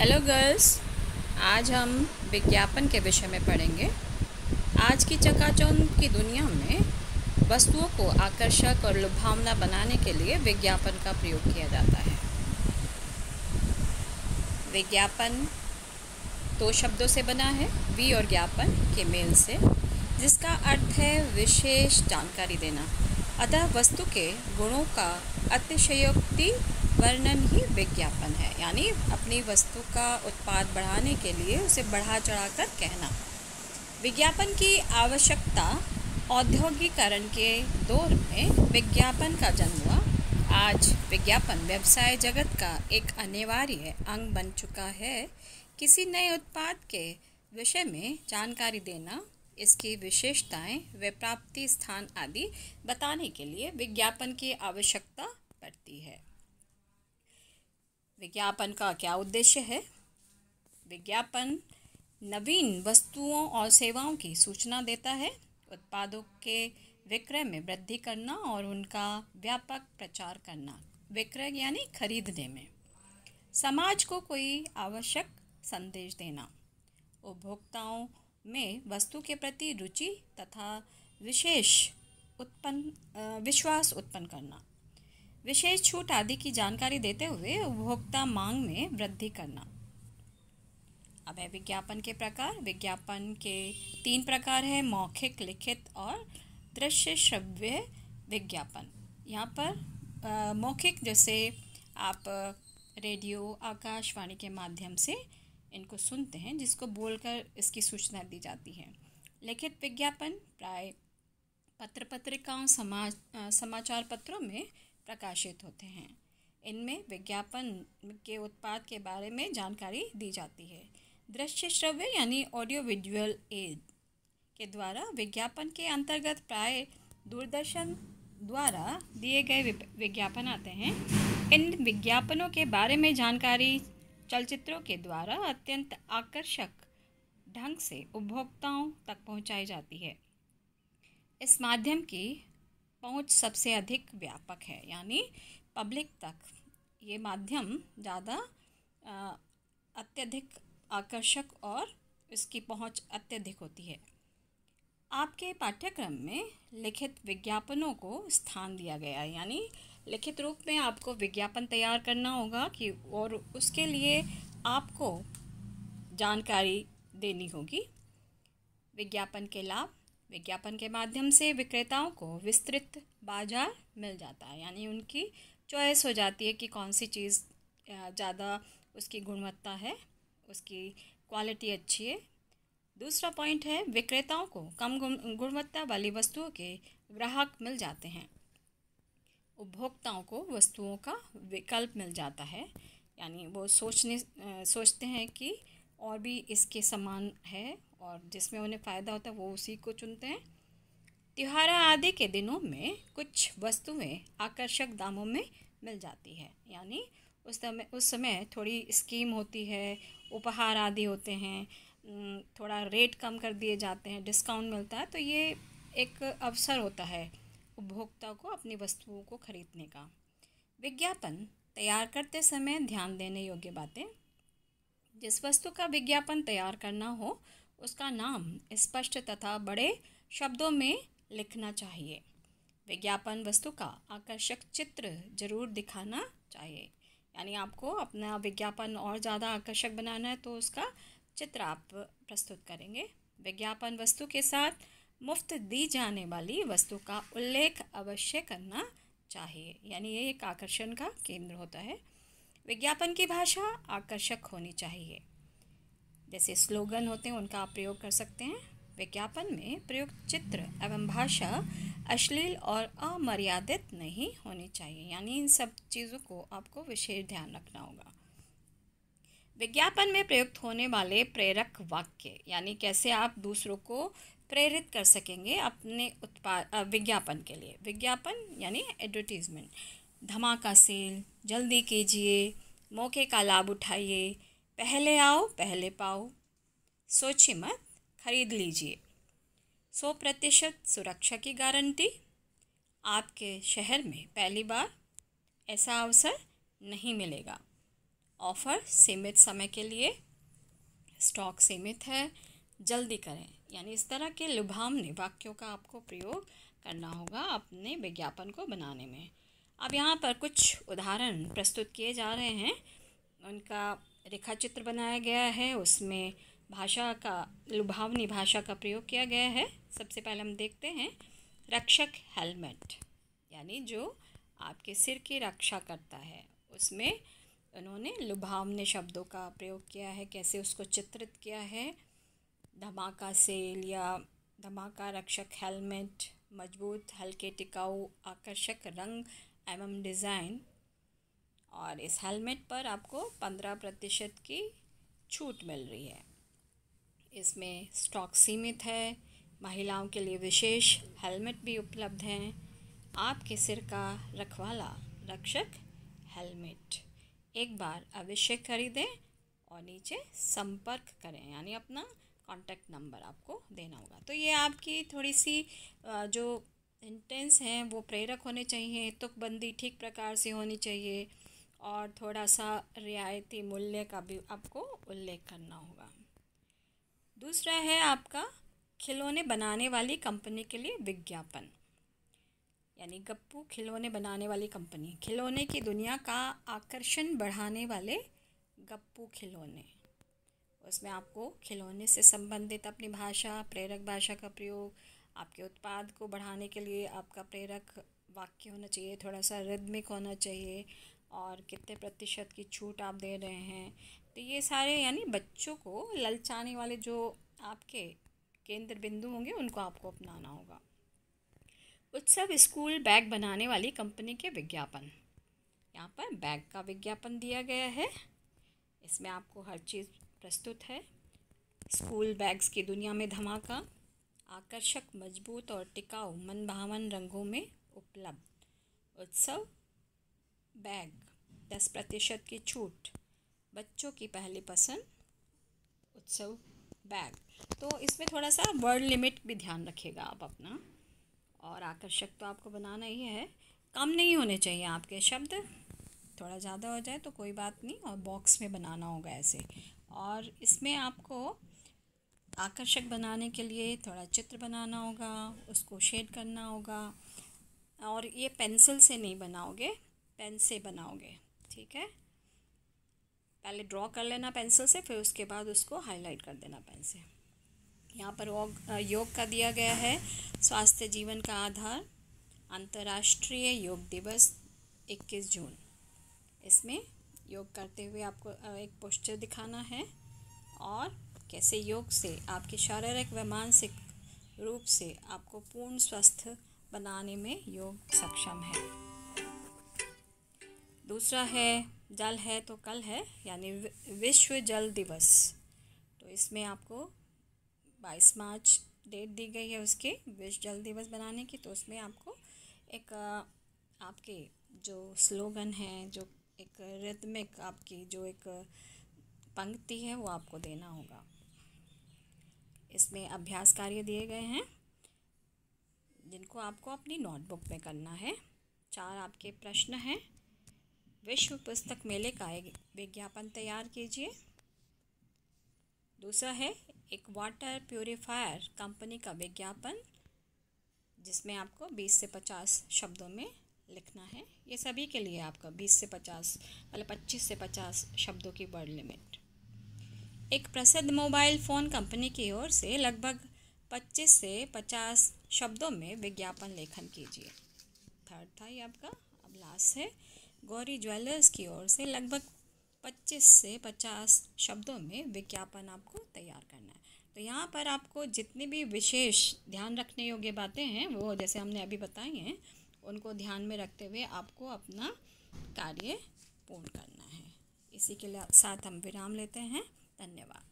Hello girls, आज हम विज्ञापन के विषय में पढ़ेंगे। आज की चकाचौंध की दुनिया में वस्तुओं को आकर्षक और लुभावना बनाने के लिए विज्ञापन का प्रयोग किया जाता है। विज्ञापन दो शब्दों से बना है, वि और ज्ञापन के मेल से, जिसका अर्थ है विशेष जानकारी देना। अतः वस्तु के गुणों का अतिशयोक्ति वर्णन ही विज्ञापन है, यानी अपनी वस्तु का उत्पाद बढ़ाने के लिए उसे बढ़ा चढ़ाकर कहना। विज्ञापन की आवश्यकता औद्योगिकरण के दौर में विज्ञापन का जन्म हुआ। आज विज्ञापन व्यवसाय जगत का एक अनिवार्य अंग बन चुका है। किसी नए उत्पाद के विषय में जानकारी देना, इसकी विशेषताएं, व प्राप्ति स्थान आदि बताने के लिए विज्ञापन की आवश्यकता पड़ती है। विज्ञापन का क्या उद्देश्य है? विज्ञापन नवीन वस्तुओं और सेवाओं की सूचना देता है, उत्पादों के विक्रय में वृद्धि करना और उनका व्यापक प्रचार करना। विक्रय यानी खरीदने में। समाज को कोई आवश्यक संदेश देना, उपभोक्ताओं में वस्तु के प्रति रुचि तथा विश्वास उत्पन्न करना, विशेष छूट आदि की जानकारी देते हुए उपभोक्ता मांग में वृद्धि करना। अब है विज्ञापन के प्रकार। विज्ञापन के 3 प्रकार है: मौखिक, लिखित और दृश्य श्रव्य विज्ञापन। यहाँ पर मौखिक, जैसे आप रेडियो, आकाशवाणी के माध्यम से इनको सुनते हैं, जिसको बोलकर इसकी सूचना दी जाती है। लिखित विज्ञापन प्राय पत्र पत्रिकाओं, समाचार पत्रों में प्रकाशित होते हैं। इनमें विज्ञापन के उत्पाद के बारे में जानकारी दी जाती है। दृश्य श्रव्य यानी ऑडियो विजुअल एड के द्वारा विज्ञापन के अंतर्गत प्राय दूरदर्शन द्वारा दिए गए विज्ञापन आते हैं। इन विज्ञापनों के बारे में जानकारी चलचित्रों के द्वारा अत्यंत आकर्षक ढंग से उपभोक्ताओं तक पहुंचाई जाती है। इस माध्यम की पहुंच सबसे अधिक व्यापक है, यानी पब्लिक तक ये माध्यम ज़्यादा अत्यधिक आकर्षक और इसकी पहुंच अत्यधिक होती है। आपके पाठ्यक्रम में लिखित विज्ञापनों को स्थान दिया गया है, यानी लिखित रूप में आपको विज्ञापन तैयार करना होगा और उसके लिए आपको जानकारी देनी होगी। विज्ञापन के लाभ: विज्ञापन के माध्यम से विक्रेताओं को विस्तृत बाजार मिल जाता है, यानी उनकी चॉइस हो जाती है कि कौन सी चीज़ ज़्यादा उसकी गुणवत्ता है, उसकी क्वालिटी अच्छी है। दूसरा पॉइंट है, विक्रेताओं को कम गुणवत्ता वाली वस्तुओं के ग्राहक मिल जाते हैं। उपभोक्ताओं को वस्तुओं का विकल्प मिल जाता है, यानी वो सोचते हैं कि और भी इसके समान है और जिसमें उन्हें फ़ायदा होता है वो उसी को चुनते हैं। त्योहार आदि के दिनों में कुछ वस्तुएं आकर्षक दामों में मिल जाती है, यानी उस समय थोड़ी स्कीम होती है, उपहार आदि होते हैं, थोड़ा रेट कम कर दिए जाते हैं, डिस्काउंट मिलता है। तो ये एक अवसर होता है उपभोक्ता को अपनी वस्तुओं को खरीदने का। विज्ञापन तैयार करते समय ध्यान देने योग्य बातें: जिस वस्तु का विज्ञापन तैयार करना हो उसका नाम स्पष्ट तथा बड़े शब्दों में लिखना चाहिए। विज्ञापन वस्तु का आकर्षक चित्र जरूर दिखाना चाहिए, यानी आपको अपना विज्ञापन और ज़्यादा आकर्षक बनाना है तो उसका चित्र आप प्रस्तुत करेंगे। विज्ञापन वस्तु के साथ मुफ्त दी जाने वाली वस्तु का उल्लेख अवश्य करना चाहिए, यानी ये एक आकर्षण का केंद्र होता है। विज्ञापन की भाषा आकर्षक होनी चाहिए, जैसे स्लोगन होते हैं उनका आप प्रयोग कर सकते हैं। विज्ञापन में प्रयुक्त चित्र एवं भाषा अश्लील और अमर्यादित नहीं होनी चाहिए, यानी इन सब चीज़ों को आपको विशेष ध्यान रखना होगा। विज्ञापन में प्रयुक्त होने वाले प्रेरक वाक्य, यानी कैसे आप दूसरों को प्रेरित कर सकेंगे अपने उत्पाद विज्ञापन के लिए। विज्ञापन यानी एडवर्टीजमेंट: धमाका सेल, जल्दी कीजिए, मौके का लाभ उठाइए, पहले आओ पहले पाओ, सोचिए मत खरीद लीजिए, 100% सुरक्षा की गारंटी, आपके शहर में पहली बार ऐसा अवसर नहीं मिलेगा, ऑफ़र सीमित समय के लिए, स्टॉक सीमित है, जल्दी करें। यानी इस तरह के लुभावने वाक्यों का आपको प्रयोग करना होगा अपने विज्ञापन को बनाने में। अब यहाँ पर कुछ उदाहरण प्रस्तुत किए जा रहे हैं, उनका रेखा चित्र बनाया गया है, उसमें भाषा का, लुभावनी भाषा का प्रयोग किया गया है। सबसे पहले हम देखते हैं रक्षक हेलमेट, यानी जो आपके सिर की रक्षा करता है, उसमें उन्होंने लुभावने शब्दों का प्रयोग किया है। कैसे उसको चित्रित किया है, धमाका सेल या धमाका रक्षक हेलमेट, मजबूत, हल्के, टिकाऊ, आकर्षक रंग एवं डिज़ाइन। और इस हेलमेट पर आपको 15% की छूट मिल रही है। इसमें स्टॉक सीमित है, महिलाओं के लिए विशेष हेलमेट भी उपलब्ध हैं। आपके सिर का रखवाला रक्षक हेलमेट, एक बार अवश्य खरीदें और नीचे संपर्क करें, यानी अपना कॉन्टैक्ट नंबर आपको देना होगा। तो ये आपकी थोड़ी सी जो इंटेंस हैं वो प्रेरक होने चाहिए, तुकबंदी ठीक प्रकार से होनी चाहिए और थोड़ा सा रियायती मूल्य का भी आपको उल्लेख करना होगा। दूसरा है आपका खिलौने बनाने वाली कंपनी के लिए विज्ञापन, यानी गप्पू खिलौने बनाने वाली कंपनी, खिलौने की दुनिया का आकर्षण बढ़ाने वाले गप्पू खिलौने। उसमें आपको खिलौने से संबंधित अपनी भाषा, प्रेरक भाषा का प्रयोग, आपके उत्पाद को बढ़ाने के लिए आपका प्रेरक वाक्य होना चाहिए, थोड़ा सा रिदमिक होना चाहिए, और कितने प्रतिशत की छूट आप दे रहे हैं। तो ये सारे यानी बच्चों को ललचाने वाले जो आपके केंद्र बिंदु होंगे उनको आपको अपनाना होगा। उत्सव स्कूल बैग बनाने वाली कंपनी के विज्ञापन, यहाँ पर बैग का विज्ञापन दिया गया है। इसमें आपको हर चीज़ प्रस्तुत है। स्कूल बैग्स की दुनिया में धमाका, आकर्षक, मजबूत और टिकाऊ मनभावन रंगों में उपलब्ध उत्सव बैग, 10% की छूट, बच्चों की पहली पसंद उत्सव बैग। तो इसमें थोड़ा सा वर्ड लिमिट भी ध्यान रखिएगा आप अपना, और आकर्षक तो आपको बनाना ही है, कम नहीं होने चाहिए आपके शब्द, थोड़ा ज़्यादा हो जाए तो कोई बात नहीं, और बॉक्स में बनाना होगा ऐसे। और इसमें आपको आकर्षक बनाने के लिए थोड़ा चित्र बनाना होगा, उसको शेड करना होगा, और ये पेंसिल से नहीं बनाओगे, पेन से बनाओगे, ठीक है। पहले ड्रॉ कर लेना पेंसिल से, फिर उसके बाद उसको हाईलाइट कर देना पेन से। यहाँ पर योग का दिया गया है, स्वास्थ्य जीवन का आधार, अंतर्राष्ट्रीय योग दिवस 21 जून। इसमें योग करते हुए आपको एक पोस्टर दिखाना है, और कैसे योग से आपके शारीरिक व मानसिक रूप से आपको पूर्ण स्वस्थ बनाने में योग सक्षम है। दूसरा है जल है तो कल है, यानी विश्व जल दिवस। तो इसमें आपको 22 मार्च डेट दी गई है उसके विश्व जल दिवस बनाने की। तो उसमें आपको एक आपके जो स्लोगन है, जो एक रिदमिक आपकी जो एक पंक्ति है वो आपको देना होगा। इसमें अभ्यास कार्य दिए गए हैं जिनको आपको अपनी नोटबुक में करना है। 4 आपके प्रश्न हैं। विश्व पुस्तक मेले का एक विज्ञापन तैयार कीजिए। दूसरा है एक वाटर प्यूरिफायर कंपनी का विज्ञापन, जिसमें आपको 20 से 50 शब्दों में लिखना है। ये सभी के लिए आपका 20 से 50 मतलब 25 से 50 शब्दों की वर्ड लिमिट। एक प्रसिद्ध मोबाइल फ़ोन कंपनी की ओर से लगभग 25 से 50 शब्दों में विज्ञापन लेखन कीजिए। थर्ड था ये आपका। अब लास्ट है गौरी ज्वेलर्स की ओर से लगभग 25 से 50 शब्दों में विज्ञापन आपको तैयार करना है। तो यहाँ पर आपको जितनी भी विशेष ध्यान रखने योग्य बातें हैं वो जैसे हमने अभी बताई हैं, उनको ध्यान में रखते हुए आपको अपना कार्य पूर्ण करना है। इसी के साथ हम विराम लेते हैं। धन्यवाद।